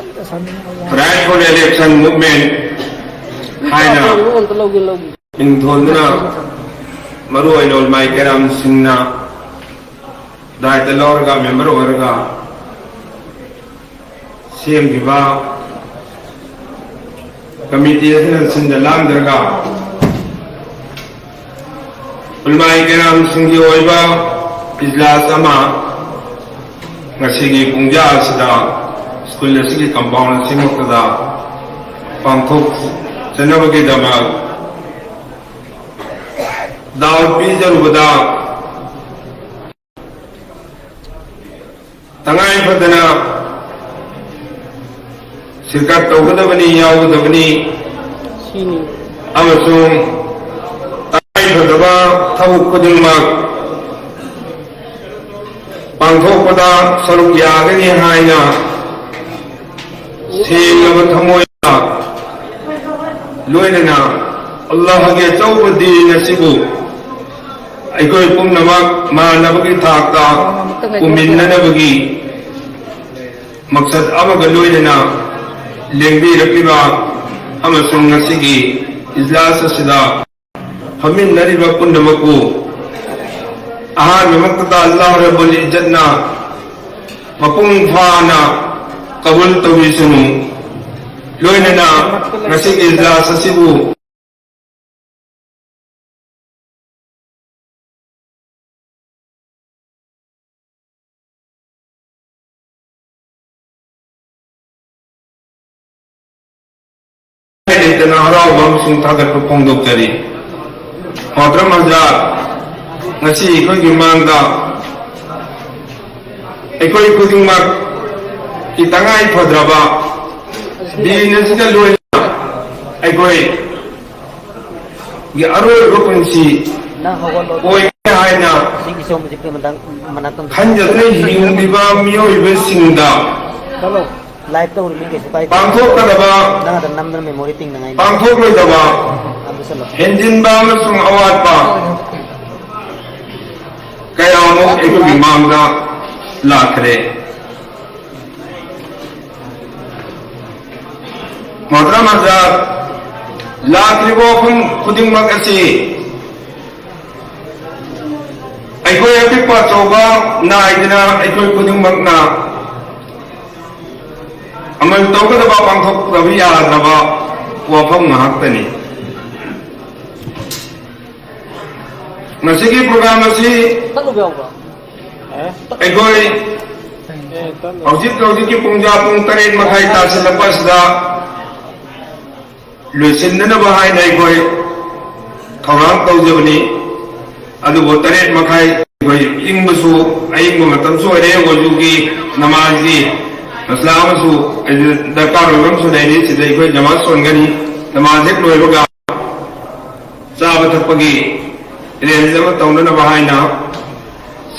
Right for the election movement hai na in thon na maru ai nol mai keram singna dai te lor ga member or ga sem diva committee sin da lam dar ga ulmai keram sing gi oiba ijlas ama ngasi gi pungja sida school asigi compound simok da pangthok janabagi dama daw pi jarubada tangai phadana sirkat tawgadabani yawgadabani sini amasung tangai phadaba thabuk khudingmak pangthokpada saruk yagani haina सेंगब थमोयना लोयना अल्लाह के चौब दीन सिबु अखोय पुनमक मानबगी थाकता कुमिन्ननबगी मकसद अमग लोयना लेंबी रखिबा अमसुंग नसिगी इजलास सिदा फमिन्नरिबा पुनमकु अहान मक्ता अल्लाह रब्बुल इज्जतना मपुंग फाना कबूल तवी सुनु लोयना नसी इजलास सिबु इतना हराव बमसुंग थागत फोंदोक्तरी मोहतरम हजरात नसी अखोयगी मांगदा अखोय खुदिंगमक कि तंगाई फद्रबा दीन सिदा लोयना अखोय ये अरोय रुपनसी ओय हायना खंजने हिंगदिबा मियोइबे सिंगदा लाइव तो उर्मी के सिपाही पांथोक कदबा ना नंबर मेमोरी तिंग नंगाई पांथोक लोदबा हेंजिन बा मसुंग अवाद पा कयामो एकोगी मांगदा लाखरे मोहतरम हजरात लाखरिबो खुदिंगमक असी अखोय अपिकपा चौबा नाइदना अखोय खुदिंगमकना अमल तौगदबा पांथोकदबा यादबा वाफम ngahakani masigi program asi अखोय हौजिक की पुंजा पुंग 8 मखाई तासिलपसदा लुसिननबा हायना अखोय थौरांग तौजबनी अदुबो 8 मखाई अखोय इंगबसु अयिंग मतमसु अरे वजुगी नमाजी मसलामसु दरकार होगमसु दैनि सिदै अखोय जमात सोनगनी नमाज हेक लोयबगा चाब थपगी रेंजम तौननबा हायना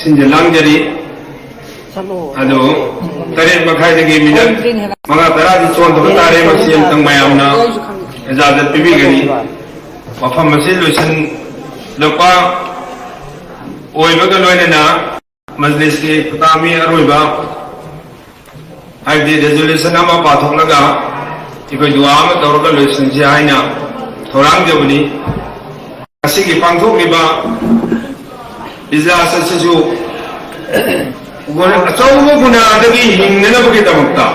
सिंजलांगजरी अदो 8 मखाई मिनट मंगा तरादी सोनदब तारे मसियम तंग मयामना इजाजत पिबीगनी मफम मसिल लुसन लपा ओइबगा लोयना मजलिस के खुतामी अरोइबा हाइदि रेजोल्यूशन अमा पाथोकलगा इखोय दुआ अमा तौरगा लोयसनसि हायना थौरांगजबनी असिगी पांथोकलिबा इजलास असिसु अचौब गुनादगी हिंगनबगिदमक्ता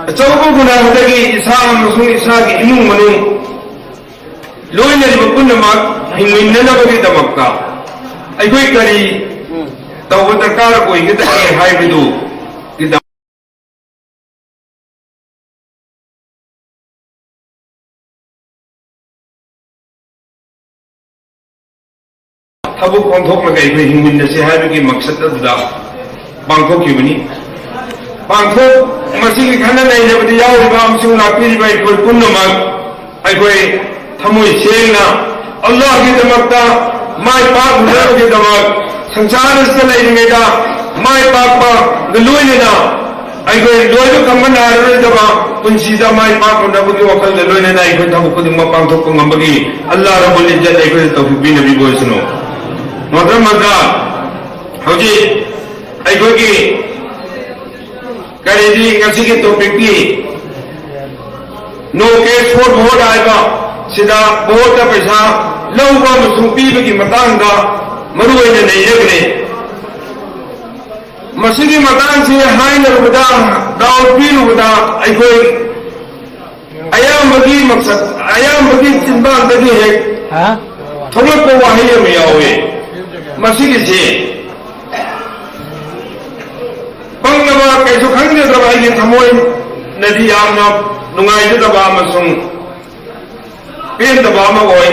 अचौब गुनादगी इसा अमसुंग इसागी इमुंग मनुंग लोयनरिबा पुनमक हिंगनबगिदमक्ता अखोय करी तौब दरकार ओइगदगे हाइबिदु थबुक पांथोकलगा अखोय हिंगमिनसे हाइबगी मकसद अदुदा पांथोकखिबनी पांथोक मसिगी खना नैनबदि यावरिबा अमसुंग लाक्पिरिबा अखोय पुनमक अखोय थमोय सेंगना अल्लाह की दमकता माय पाक हुनबगी दमक संसार से लैरिङैदा माय पाकपा लोयना अखोय लोयबा खंबा नाररोइदबा पुंसीदा माय पाक हुनबगी वखलदा लोयना अखोय थबुक खुदिंगमा पांथोकपा ngambagi अल्लाह रब्बुल इज्जत अखोय तौफीक बोयसनो मोहतरम हजरात हौजी अखोयगी करीबी ngasi की टॉपिक की नो केस फॉर वोट आएगा सिदा वोट पैसा लौबा मसुं पीबगी मतांगा मरुओइने नैयगने मसीगी मतांग से हाइनरुबदा दाव पीरुबदा अखोई अयामबगी मकसद अयामबगी चिंबांदगी है थोलको वाहय अम यावे मसीगी से पंगनवा कैसु खंगदेद्रबा आइगे थमोय नदी यामना नुंगाइदबा अमसुं पेंदबा अमा ओय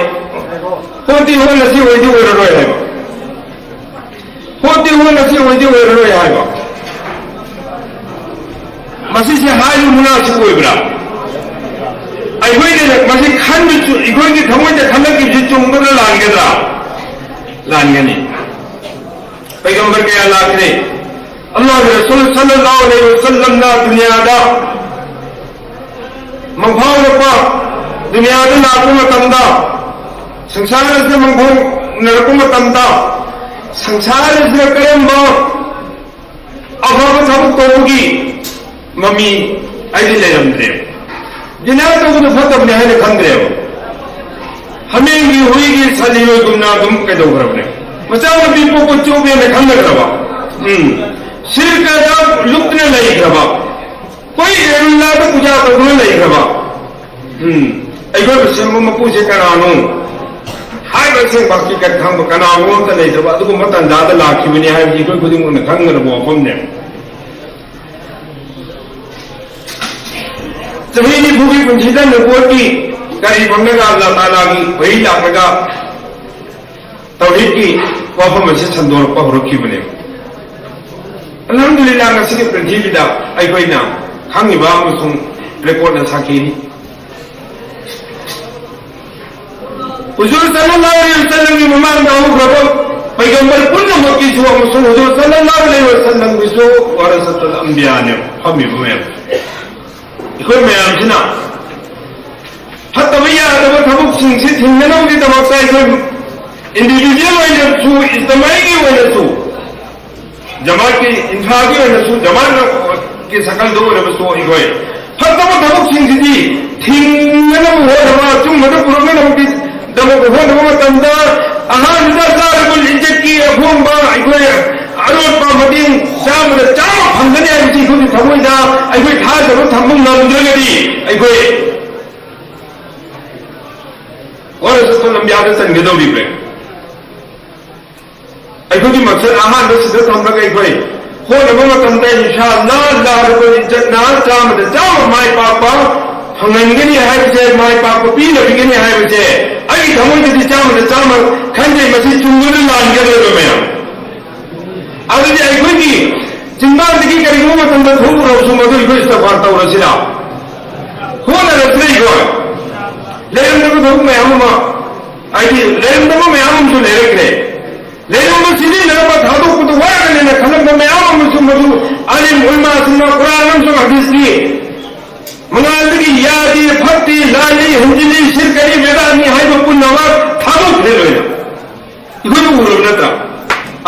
होती हो नसी ओइदि ओइररोय हाइबा होती हो नसी ओइदि ओइररोय हाइबा मसी से हाइलु मुनासिब ओइब्रा अखोइने मसी खंदु इखोइगे थमोयदे खंदकी जि चुंगदना लांगेद्रा लांगेनी पैगंबर के लाखने अल्लाह के रसूल सल्लल्लाहु अलैहि वसल्लम ना दुनिया दा मंफाव रपा दुनिया दा लाकु मतंदा संसार से मंफाव नरकु मतंदा संसार से करम अभाव सब तोगी मम्मी ऐसे ले रमद्रे जिना तो गुण फतब ने है खंद्रे हमें की हुई की सलीलो गुना गुम के दो रबने मचा दीपो को चोबे में खंद रबा सिर का जब लुप्त ने नहीं रबा कोई अल्लाह तो पूजा तो गुण नहीं रबा ऐगो से मपू से कनानो हाय बसे बाकी का खंग कनानो तो नहीं रबा तो मतन दादा लाखी बने है जी कोई खुद में खंग रबो हमने जमीनी भूमि पंजीदा नबूवती करी बंगला अल्लाह ताला की वही लापगा तौहीद की वाफम से संदोर पर रुकी बने अल्हम्दुलिल्लाह नसी के पृथ्वी दा अखोइना खांगिबा अमसुं रिपोर्ट न साखीनी हुजूर सल्लल्लाहु अलैहि वसल्लम की ममान दाऊ खबर पैगंबर पुण्यमत की जो अमसुं हुजूर सल्लल्लाहु अलैहि वसल्लम की जो वरसतुल अंबिया ने हमी में इखोइ मयामसिना फतब यादब थबुकसिंग से थिंगनौगी दमकता इखोइ इंडिविजुअल ओइनसु इज्तमाई ओइनसु जमात की इंफाकी ओइनसु जमात की सकल दो ओइनसु इखोइ फतब थबुकसिंग थिंगनौ होदबा चुमद पुरगनौगी दमक होदबा मतंदा अहानदा सारबुल इज्जत की अफोंबा इखोइ अरोपा मदिंग चामद चाम फंगने आइछि इखोइ थमोइदा इखोइ थाजब थम्बुं नमद्रगदि इखोइ वरसतुल अंबिया दा चनगदौरिब्रे अखोई मकसद अहान से थम्बग अखोई होनब मतमदा इंशाअल्लाह अल्लाह रब्बुल इज्जत ना चामद चाम माय पापा फंगनगनी हाइबसे माय पापा पीलबिगनी हाइबसे आई थमोइदि चामद चाम खंजे मसी चुंगुल लांगदो मया अदि अखोई चिंबादगी करिगो मतमदा थोरसु मदु इखोई इस्तगफार तौरसिना होना रत्रे इखोई लेरंदब थोक मयामा आई लेरंदब मयामसु लेरकरे लेरंदब सिनि नरबा थादोक तो वागने न खलंब मयामसु मदु अलिम उलमा सुन्ना कुरान सु हदीस की मंगालगी यादी फत्ती लाली हंजिली शिरकरी वेदानी हाइब पुन्नवा थादोक लेरोय इखोई उरो नत्रा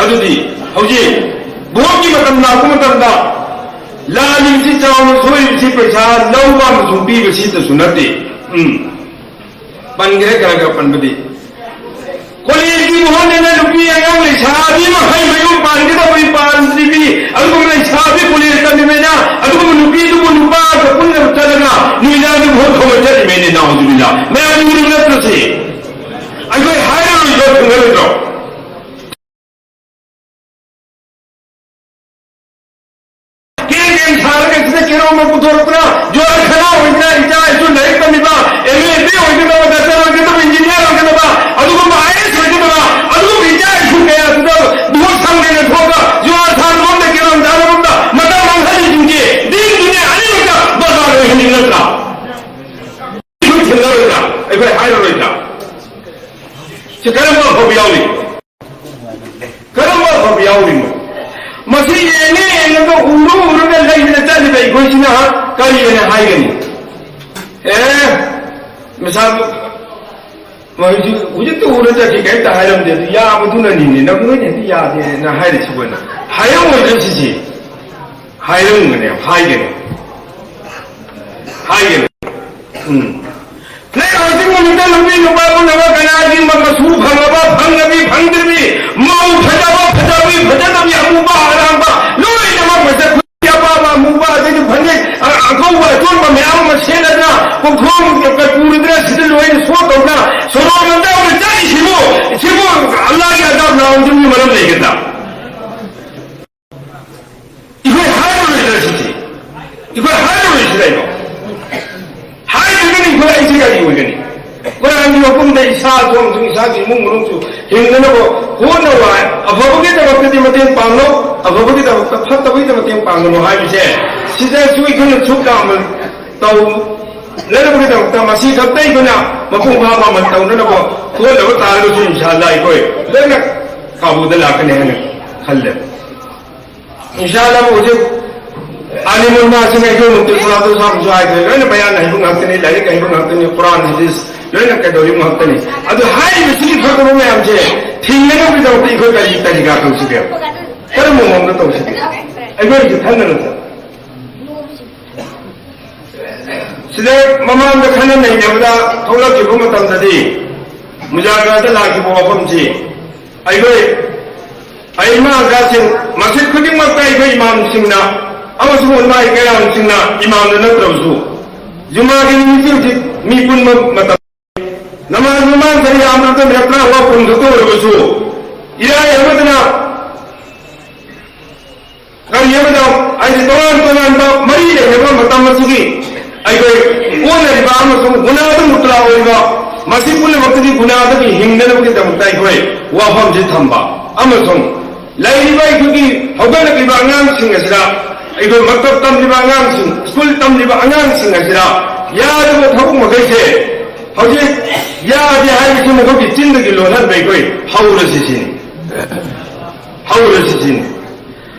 अदुदी हौजी बोगी मतम नाकु मतमदा लाली सि चावनो सोई सि पैसा लौबा मसुं पीबसि तसु नते पंगरे करा पनबदी कॉलेज की मोहने ने लुकी अंगाम ले शादी में हाई मयो पांगे तो कोई पांच भी अलगु में शादी कॉलेज करने में ना अलगु में लुकी तो लुपा तो पुण्य चलना नीला में बहुत हो चली मैंने नाउजुबिल्लाह मैं अजूरी नत्र से अगर हाय लो पंगरे दो के सारे के से केरो में पुतोरत्रा जो खना होइना इचा जो नहीं करनिबा एमे बे होइना दसर होइना तो इंजीनियर होइना बा अलगु में आईएएस होइना बा अलगु इचा छुके तो बहुत संगे ने ठोका जो आसान मोंदे केरो दान मोंदा मता मंगली जुंगे दिन दुनिया आनी मता बाजार में निकलता कुछ खिलौना एबे हाय रोइता चिकरम को बियाउली करम को बियाउली मसी एने एने तो उरु उरु ने लेने चली गई घोषणा करी ने हाइगनी मिसाल मही उजे तो उरु जाके के ता हाइरम दे या मधुना नि ने नगु ने या दे ना हाइरे छिबना हायो ओइ सिसि 하이는 하이게는 내가 아직 모르는데 놈이 누가 내가 가나지 막 수방아봐 방나비 방들비 마우 파자바 파자비 파자다비 아무바 하랑바 너희 나만 벌써 야바바 무바 되게 반대 아까우바 쫄바 매아마 세나나 공통 옆에 부르들아 시들 로에 소도나 소로는데 우리 짜리 시고 알라기 하다 나온 좀 말하면 되겠다 이거 하이로를 들으시지 이거 하이로를 들으시다 이거 하이로는 이거 이제가 이거 이거니 그러나 이거 본데 이사 좀 이사지 뭉뭉 힘내고 고나와 아버지가 그때 못된 방로 아버지가 팠다고 못된 방로 하이제 시대 수익 그는 죽다면 또 내려보게 없다 마시 갔다 이거냐 먹고 가봐만 또 내려고 그걸 따르고 좀 인샬라 이거 내가 가보들 나가네 하는 할래 इंशाअल्लाह मुझे आलिमुल नासिने जो मुत्तक़िनातो साहब जो आए थे लेकिन बयान नहीं होगा नहीं लगे कहीं होगा नहीं कुरान हदीस लेकिन के दौरी में नहीं अब हाय मिसली फकरों में हमसे ठीक नहीं भी तो इको का ये तरीका तो उसे कर मुंह तो उसे अगर ये था ना सिले ममान में खाना नहीं है बता थोड़ा की भूमि तंत्रदी मुजागरत लाकी बोफम जी अगर 아이마 가신 마실 크딩 막다 이거 이맘싱나 아무스 온마 이거양싱나 이맘는 들어수 주마긴 미지 미군 맞다 나만 저리 아무도 몇나 와 본도 그러수 이라 여러분아 그 여러분 아니 또한 머리에 해봐 맞다 마시기 아이고 오늘 이밤은 문화도 못 들어오고 마시군의 먹기 문화도 힘내는 게 때문에 이거 와밤 짓탐바 아무튼 लाइबा इकुगी हौगल की बांगांग सिंह असरा इको मक्तब तमलिबा अंगांग सिंह स्कूल तमलिबा अंगांग सिंह असरा याद वो थबु मगै से हौजे याद हाय कि मगो की जिंदगी लोनन बेगोय हाउरसिसिन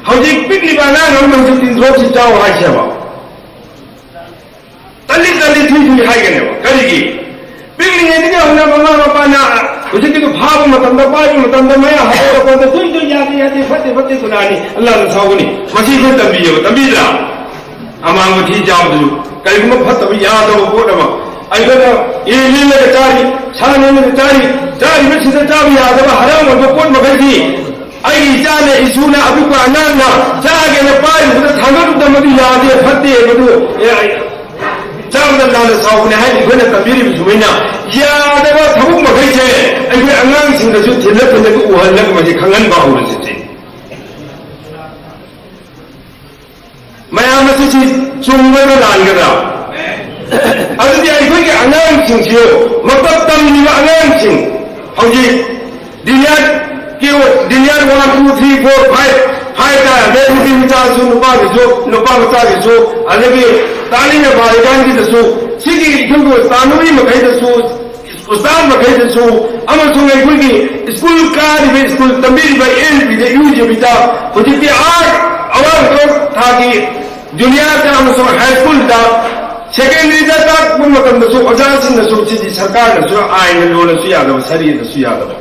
हौजे पिकलिबा ना नम नम दिन रोज जाओ हाय सेवा तल्ली थुई हायगने करिगी पिकलिंग ने होना ममा मपाना उसे कि भाव मतंदा पाई मतंदा मैं हाथ को तो तुई यादे फते सुनानी अल्लाह ने सावनी मसीह से तंबीरा अमांग थी जावदु कलगुम फतब यादव बोडम अइगना ये लीले चारी छाने में चारी में सिदा चाबी यादव हराम को कोट मगदी आई जाने इसुना अबु को अनाना जागे ने पाई मुद थांगरु दमदी यादे फते बदु चावदन सावने है इखोने तंबीरी बिजुइना यादव थबुक मगैसे अइगे अंगांग सिंगसु थिल्लपने को उहल्लक मजे खंगन बाहुरसिसे मयाम से चुंगन लानगदा अदि अइगे अंगांग सिंगसियो मतलब तमनिबा अंगांग सिंग हौजी दुनिया 1 2 3 4 5 हायदा बेबी मिचासु नुपा मचागिसु अदगी तालिने बारिगांगिदसु सिगी इखुगु तानुई मखैदसु उस्ताद मखैदसु अमसुंग अइखुगी स्कूल कारिबे स्कूल तंबीरिबा एलबीदे यूजेबिदा हुजिति आर्ट अवार तो थागी जूनियर दा अमसुंग हाई स्कूल दा सेकेंडरी दा तक मतमदसु ओजासिनसु सिदि सरकारनसु आइन लोनसु यादव सरीनसु यादव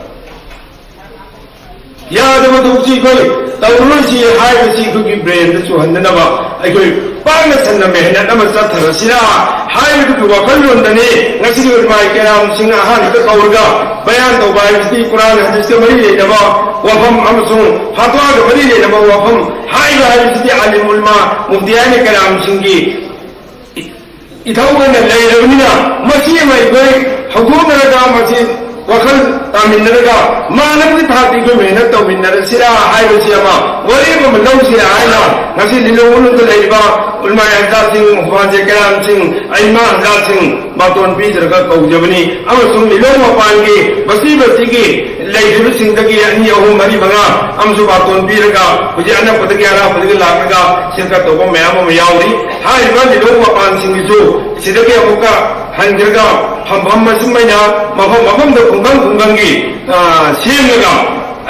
यादव दुची कोई तौरुसी हाइबसी कुगी ब्रेन दसु हंदनबा अइखोय पांगना सन्ना मेहनत अमा चथरसिना हाइबदु वखललोंदने ngasigi ulmai keram singa han ka kaurga bayan to bai ti quran hadis ke mari leaba wafam amsung fatwa ke mari leaba wafam haiba hadis alim ulma muftiyan keram singi ithawna leirabina masi mai goi hukuma ga masi वखल तामिनरगा मानव थाती को मेहनत तो मिनरसिरा हाइबसियामा वरेम लौसिरा आइना ngasi लिलोनु तो लेबा उलमा यादा Singh मुफाजे carrom Singh आइमा हजा सिंह बातोन पीजरगा कौजबनी अमसुम लिलो मपानगी बसी लेइबु सिंहदगी अनि अहु मरी बंगा अमसु बातोन पीरगा हुजे अना पदगी आरा पदगी लाखगा सिरका तो मयाम मयावरी हाइबा लिलो मपान सिंहजु सिदगी अमुका हंजरगा फमफम मसिमैना मफम द कुंगंगी सेमगा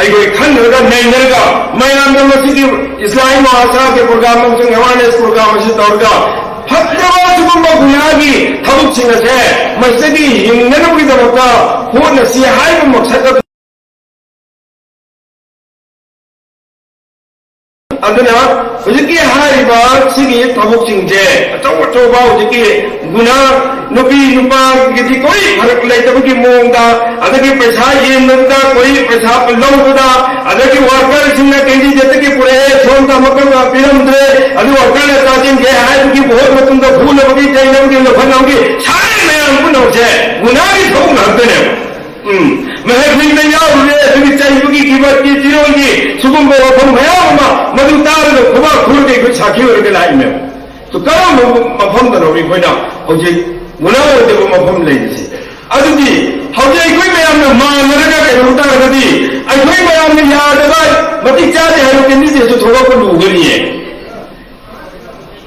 अइगो खनरगा नैनरगा मैनाम मसिगी इस्लामी महासभा के प्रोग्राम में अवेयरनेस प्रोग्राम से तौरगा फत्तवा सुगुम्बा गुनागी थबुक सिंगसे मसिगी हिंगनबगी दबका होन सी हाइब मकसद अदना ꯍꯧꯖꯤꯛꯀꯤ ꯍꯥꯏꯔꯤꯕ ꯁꯤꯒꯤ ꯊꯕꯛꯁꯤꯡꯁꯦ ꯑꯆꯧ ꯑꯆꯧꯕ ꯍꯧꯖꯤꯛꯀꯤ ꯒꯨꯅꯥ ꯅꯨꯄꯤ ꯅꯨꯄꯥꯒꯤꯗꯤ ꯀꯣꯏ ꯐꯔꯛ ꯂꯩꯇꯕꯒꯤ ꯃꯑꯣꯡꯗ ꯑꯗꯒꯤ ꯄꯩꯁꯥ ꯌꯦꯟꯕꯗ ꯀꯣꯏ ꯄꯩꯁꯥ ꯂꯧꯕꯗ ꯑꯗꯒꯤ ꯋꯥꯔꯀꯔꯁꯤꯡꯅ ꯀꯦꯟꯗꯤꯗꯦꯠꯇꯒꯤ ꯄꯨꯔꯛꯑꯦ ꯁꯣꯝꯗ ꯑꯃꯨꯛꯀ ꯄꯤꯔꯝꯗ꯭ꯔꯦ ꯑꯗꯨ ꯋꯥꯔꯀꯔꯅ ꯇꯥꯁꯤꯟꯒꯦ ꯍꯥꯏꯕꯒꯤ ꯚꯣꯠ ꯃꯇꯨꯡꯗ ꯐꯨꯅꯕꯒꯤ ꯆꯩꯅꯕꯒꯤ ꯂꯧꯈꯠꯅꯕꯒꯤ ꯁꯥꯔꯦ ꯃꯌꯥꯝ ꯄꯨꯝꯅꯃꯛꯁꯦ ꯒꯨꯅꯥꯒꯤ ꯊꯕꯛ ꯉꯥꯛꯇꯅꯦꯕ ꯃꯍꯩꯁꯤꯡꯗ ꯌꯥꯎꯔꯨꯔꯦ ꯑꯗꯨꯒꯤ ꯆꯩꯕꯒꯤ ꯀꯤꯕꯠꯀꯤ ꯆꯤꯔꯣꯏꯒꯤ ꯁꯤꯒꯨꯝꯕ ꯋꯥꯐꯝ ꯃꯌꯥꯝ ꯑꯃ ꯃꯗꯨ ꯇꯥꯔꯒ ꯈꯨꯕꯥꯛ ꯈꯨꯔꯒ ꯑꯩꯈꯣꯏ ꯁꯥꯈꯤ ꯑꯣꯏꯔꯒ ꯂꯥꯛꯏꯃꯦꯕ ꯀꯔꯝꯕ ꯃꯐꯝꯗꯅꯣ ꯑꯩꯈꯣꯏꯅ ꯍꯧꯖꯤꯛ ꯒꯨꯅꯥ ꯑꯣꯏꯗꯕ ꯃꯐꯝ ꯂꯩꯔꯤꯁꯤ ꯑꯗꯨꯗꯤ ꯍꯧꯖꯤꯛ ꯑꯩꯈꯣꯏ ꯃꯌꯥꯝꯅ ꯃꯥꯟꯅꯔꯒ ꯀꯩꯅꯣ ꯇꯥꯔꯒꯗꯤ ꯑꯩꯈꯣꯏ ꯃꯌꯥꯝꯅ ꯌꯥꯗꯕ ꯃꯇꯤꯛ ꯆꯥꯗꯦ ꯍꯥꯏꯕ ꯀꯦꯟꯗꯤꯗꯦꯠꯁꯨ ꯊꯣꯛꯂꯛꯄ ꯂꯨꯒꯅꯤꯌꯦ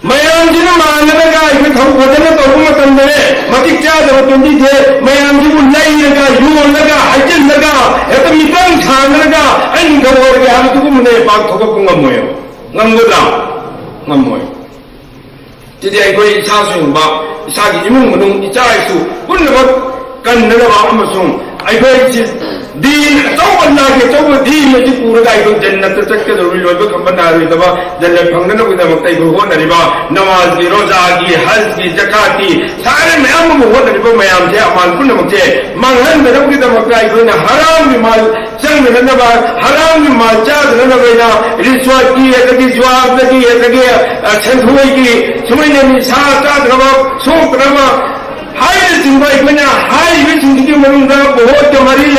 ꯃꯌꯥꯝꯁꯤꯅ ꯃꯥꯟꯅꯔꯒ ꯑꯩꯈꯣꯏ ꯊꯕꯛ ꯐꯖꯅ ꯇꯧꯕ ꯃꯇꯝꯗꯅꯦ ꯃꯇꯤꯛ ꯆꯥꯗꯕ ꯀꯦꯟꯗꯤꯗꯦꯠ ꯃꯌꯥꯝꯁꯤꯕꯨ ꯂꯩꯔꯒ ꯌꯣꯜꯂꯒ ꯍꯩꯖꯤꯜꯂꯒ ꯍꯦꯛꯇ ꯃꯤꯇꯪ ꯁꯥꯟꯅꯔꯒ ꯑꯩ ꯅꯤꯡꯊꯧ ꯑꯣꯏꯔꯒꯦ ꯍꯥꯏꯕꯗꯨꯒꯨꯝꯕꯅꯦ ꯄꯥꯛ ꯊꯣꯛꯂꯛꯄ ꯉꯝꯃꯣꯏꯕ ꯉꯝꯒꯗ꯭ꯔꯥ ꯉꯝꯃꯣꯏ ꯁꯤꯗꯤ ꯑꯩꯈꯣꯏ ꯏꯁꯥꯁꯨꯕ ꯏꯁꯥꯒꯤ ꯏꯃꯨꯡ ꯃꯅꯨꯡ ꯏꯆꯥ ꯏꯁꯨ ꯄꯨꯝꯅꯃꯛ ꯀꯟꯅꯅꯕ ꯑꯃꯁꯨꯡ ꯑꯩꯈꯣꯏ दीन अचौबा के अचौबा दीन असी पूरगा अखोई जन्नत चटकदौरी लोइबा खंबा नारोइदबा जन्नत फंगनबगिदमक्ता अखोई होनरिबा नमाज की रोजा की हज की जकात की सारे मयाम अमु होनरिबा मयामसे अमान पुनमक्से मांगहनदनबगिदमक्ता अखोइना हराम की माल चंगदनबा हराम की माल चादनबैना रिश्वत की अदगी जवाबदगी अदगी छंथुई की सुमैना सा चादनबा सोकनबा हाई सिंबा अखोइना हाई बिसिंगी मनुंगा बहुत मरी